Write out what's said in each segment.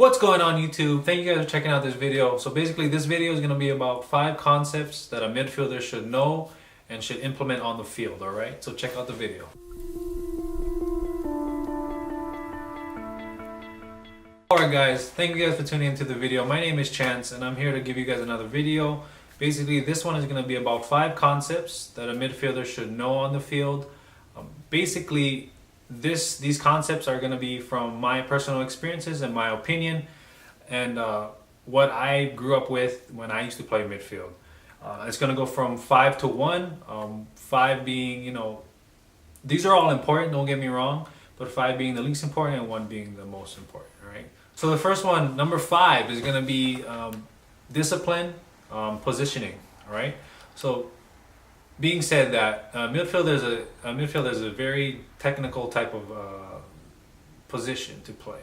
What's going on YouTube? Thank you guys for checking out this video. So basically this video is going to be about 5 concepts that a midfielder should know and should implement on the field, alright? So check out the video. Alright guys, thank you guys for tuning into the video. My name is Chance and I'm here to give you guys another video. Basically this one is going to be about 5 concepts that a midfielder should know on the field. Basically these concepts are going to be from my personal experiences and my opinion and what I grew up with when I used to play midfield. It's going to go from 5 to 1, 5 being, these are all important, don't get me wrong, but 5 being the least important and 1 being the most important, right? So the first one, number 5, is going to be discipline, positioning, all right? So being said that, midfielder is a very technical type of position to play.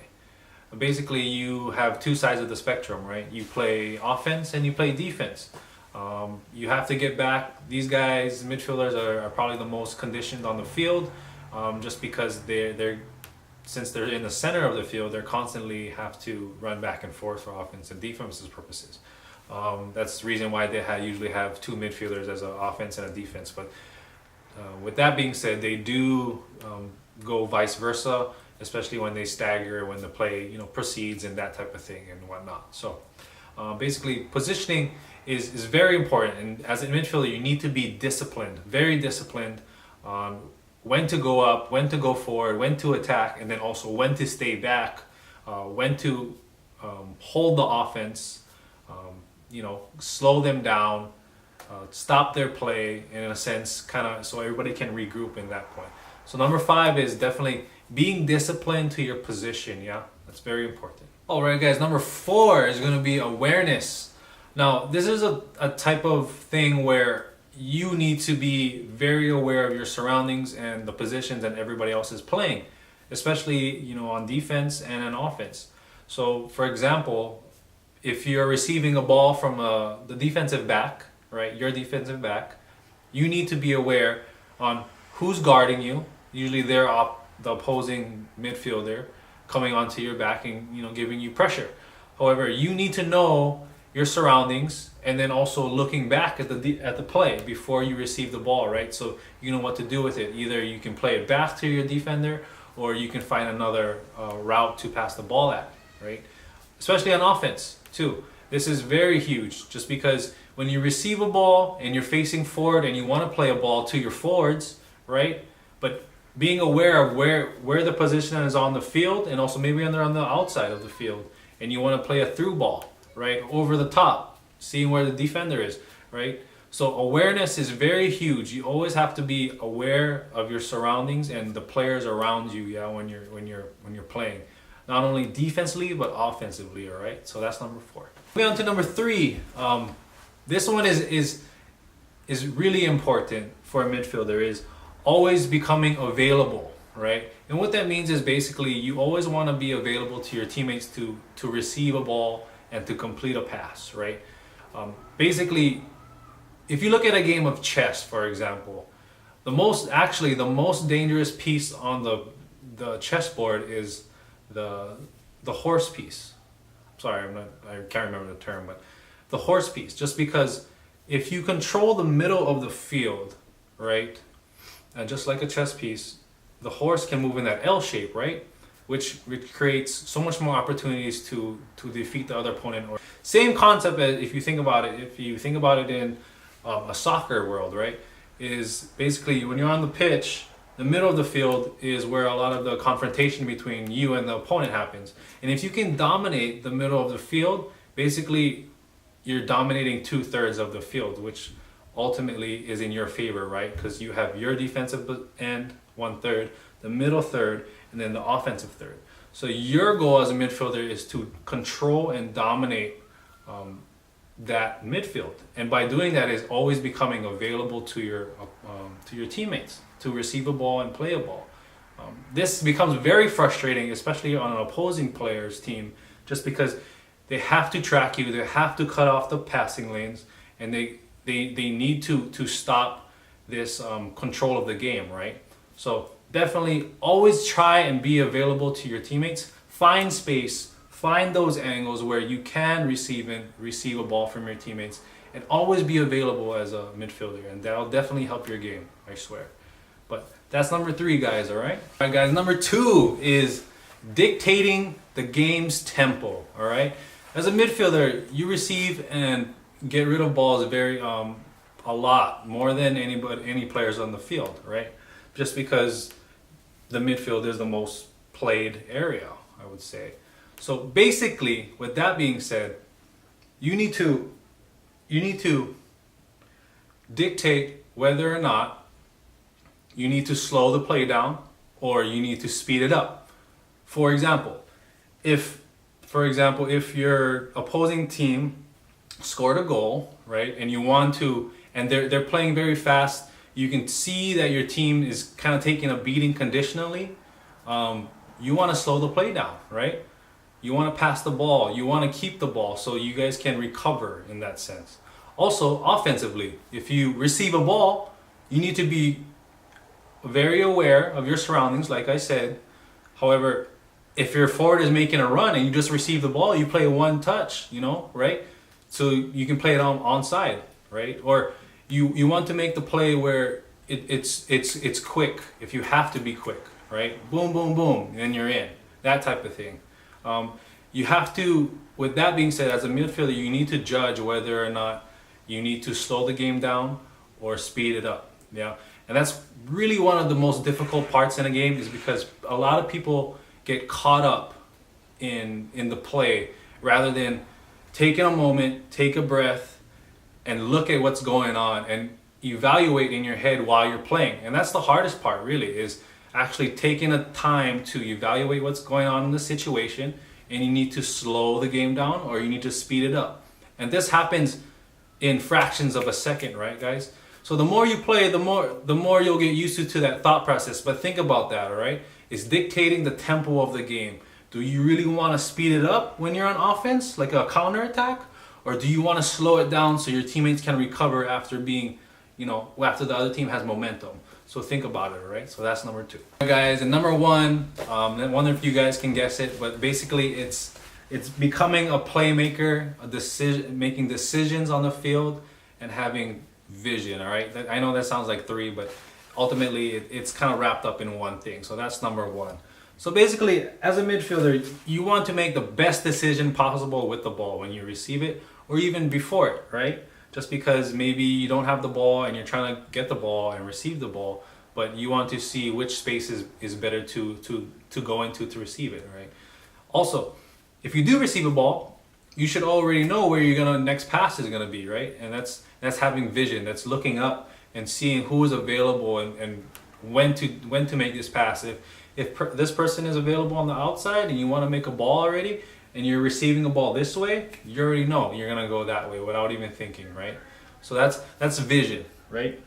Basically, you have 2 sides of the spectrum, right? You play offense and you play defense. You have to get back. These guys, midfielders, are probably the most conditioned on the field, just because since they're in the center of the field, they constantly have to run back and forth for offense and defense purposes. That's the reason why they usually have 2 midfielders as an offense and a defense. But with that being said, they do go vice versa, especially when they stagger, when the play proceeds and that type of thing and whatnot. So basically, positioning is very important. And as a midfielder, you need to be disciplined, very disciplined on when to go up, when to go forward, when to attack, and then also when to stay back, when to hold the offense. Slow them down, stop their play in a sense, kind of so everybody can regroup in that point. So number 5 is definitely being disciplined to your position. Yeah, that's very important. All right, guys, number 4 is going to be awareness. Now, this is a type of thing where you need to be very aware of your surroundings and the positions that everybody else is playing, especially on defense and on offense. So, for example, if you're receiving a ball from the defensive back, right, your defensive back, you need to be aware on who's guarding you. Usually they're the opposing midfielder coming onto your back and giving you pressure. However, you need to know your surroundings and then also looking back at the play before you receive the ball, right? So you know what to do with it. Either you can play it back to your defender or you can find another route to pass the ball at, right? Especially on offense too. This is very huge, just because when you receive a ball and you're facing forward and you want to play a ball to your forwards, right? But being aware of where the position is on the field, and also maybe they're on the outside of the field, and you want to play a through ball, right, over the top, seeing where the defender is, right? So awareness is very huge. You always have to be aware of your surroundings and the players around you, yeah, when you're playing. Not only defensively, but offensively, all right? So that's number 4. Moving on to number 3. This one is really important for a midfielder, is always becoming available, right? And what that means is basically you always want to be available to your teammates to receive a ball and to complete a pass, right? Basically, if you look at a game of chess, for example, the most dangerous piece on the chessboard is the horse piece. Sorry, I can't remember the term, but the horse piece. Just because if you control the middle of the field, right, and just like a chess piece, the horse can move in that L shape, right, which creates so much more opportunities to defeat the other opponent. Or same concept as if you think about it in a soccer world, right, is basically when you're on the pitch, the middle of the field is where a lot of the confrontation between you and the opponent happens. And if you can dominate the middle of the field, basically you're dominating 2/3 of the field, which ultimately is in your favor, right? Because you have your defensive end 1/3, the middle third, and then the offensive third. So your goal as a midfielder is to control and dominate that midfield. And by doing that is always becoming available to your teammates to receive a ball and play a ball. This becomes very frustrating, especially on an opposing player's team, just because they have to track you, they have to cut off the passing lanes, and they need to stop this control of the game, right? So definitely always try and be available to your teammates. Find space, find those angles where you can receive a ball from your teammates, and always be available as a midfielder, and that'll definitely help your game, I swear. But that's number 3, guys. All right, guys. Number 2 is dictating the game's tempo. All right, as a midfielder, you receive and get rid of balls a lot more than any players on the field, right? Just because the midfield is the most played area, I would say. So basically, with that being said, you need to dictate whether or not you need to slow the play down or you need to speed it up. For example, if your opposing team scored a goal, right, and you want to, and they're playing very fast, you can see that your team is kind of taking a beating conditionally. You want to slow the play down, right? You want to pass the ball, you want to keep the ball so you guys can recover in that sense. Also, offensively, if you receive a ball, you need to be very aware of your surroundings, like I said. However, if your forward is making a run and you just receive the ball, you play one touch, right? So you can play it onside, right? Or you want to make the play where it's quick, if you have to be quick, right? Boom, boom, boom, and then you're in. That type of thing. You have to, with that being said, as a midfielder, you need to judge whether or not you need to slow the game down or speed it up. Yeah, and that's really one of the most difficult parts in a game, is because a lot of people get caught up in the play rather than taking a moment, take a breath, and look at what's going on and evaluate in your head while you're playing. And that's the hardest part, really, is actually taking a time to evaluate what's going on in the situation, and you need to slow the game down or you need to speed it up. And this happens in fractions of a second, right, guys? So the more you play, the more you'll get used to that thought process. But think about that, all right? It's dictating the tempo of the game. Do you really want to speed it up when you're on offense, like a counter attack? Or do you want to slow it down so your teammates can recover after being, after the other team has momentum? So think about it, all right? So that's number 2. Guys, and number 1, I wonder if you guys can guess it, but basically it's becoming a playmaker, making decisions on the field, and having vision, all right? I know that sounds like 3, but ultimately it's kind of wrapped up in one thing. So that's number 1. So basically, as a midfielder, you want to make the best decision possible with the ball when you receive it, or even before it, right? Just because maybe you don't have the ball and you're trying to get the ball and receive the ball, but you want to see which space is better to go into to receive it, right? Also, if you do receive a ball, you should already know where next pass is gonna be, right? And that's having vision. That's looking up and seeing who is available and when to make this pass. If this person is available on the outside and you want to make a ball already, and you're receiving a ball this way, you already know you're gonna go that way without even thinking, right? So that's vision, right?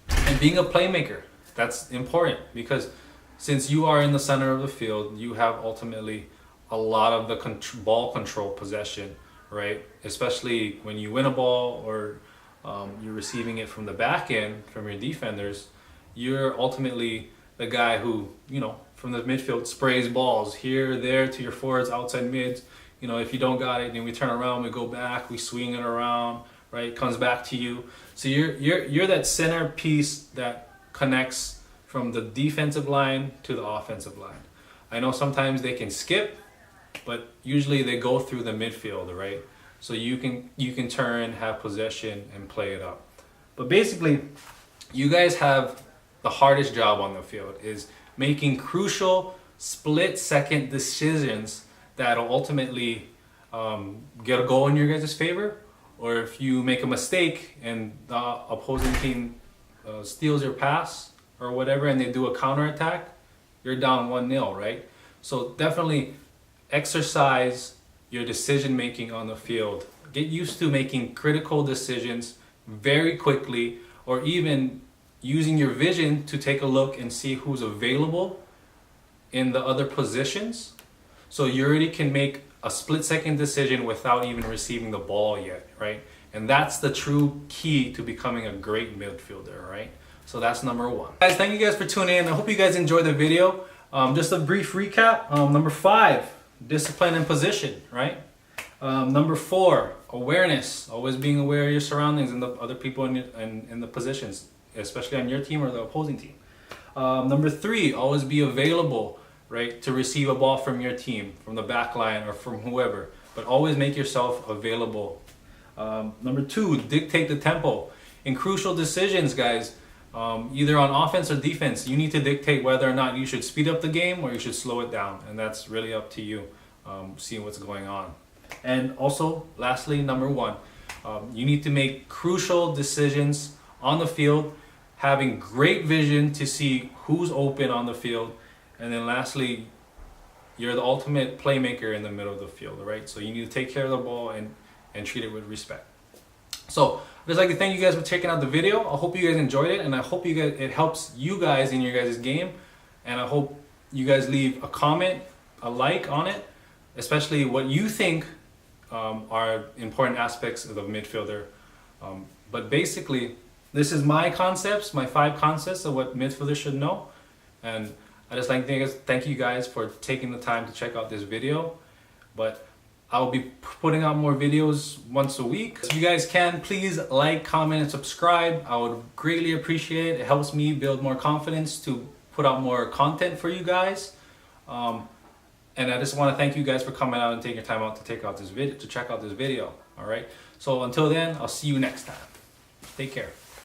And being a playmaker, that's important, because since you are in the center of the field, you have ultimately a lot of the ball control possession, right? Especially when you win a ball or you're receiving it from the back end from your defenders, you're ultimately the guy who, from the midfield sprays balls here, there to your forwards, outside mids. If you don't got it, then we turn around, we go back, we swing it around, right? It comes back to you. So you're that center piece that connects from the defensive line to the offensive line. I know sometimes they can skip, but usually they go through the midfield, right? So you can turn, have possession, and play it up. But basically, you guys have the hardest job on the field, is making crucial split-second decisions that'll ultimately get a goal in your guys' favor. Or if you make a mistake and the opposing team steals your pass or whatever, and they do a counterattack, you're down 1-0, right? So definitely exercise your decision making on the field. Get used to making critical decisions very quickly, or even using your vision to take a look and see who's available in the other positions. So you already can make a split-second decision without even receiving the ball yet, right? And that's the true key to becoming a great midfielder, right? So that's number 1. Guys, thank you guys for tuning in. I hope you guys enjoyed the video. Just a brief recap. Number 5, discipline and position, right? Number 4, awareness. Always being aware of your surroundings and the other people in the positions, especially on your team or the opposing team. Number 3, always be available, right, to receive a ball from your team, from the back line or from whoever. But always make yourself available. Number 2, dictate the tempo. In crucial decisions, guys, either on offense or defense, you need to dictate whether or not you should speed up the game or you should slow it down. And that's really up to you, seeing what's going on. And also, lastly, number 1, you need to make crucial decisions on the field, having great vision to see who's open on the field. And then lastly, you're the ultimate playmaker in the middle of the field, right? So you need to take care of the ball and treat it with respect. So I'd just like to thank you guys for checking out the video. I hope you guys enjoyed it, and I hope it helps you guys in your guys' game. And I hope you guys leave a comment, a like on it, especially what you think are important aspects of the midfielder. But basically, this is my concepts, my 5 concepts of what midfielders should know. And I just like to thank you guys for taking the time to check out this video. But I'll be putting out more videos once a week. If you guys can, please like, comment, and subscribe. I would greatly appreciate it. It helps me build more confidence to put out more content for you guys. And I just want to thank you guys for coming out and taking your time out to check out this video. All right. So until then, I'll see you next time. Take care.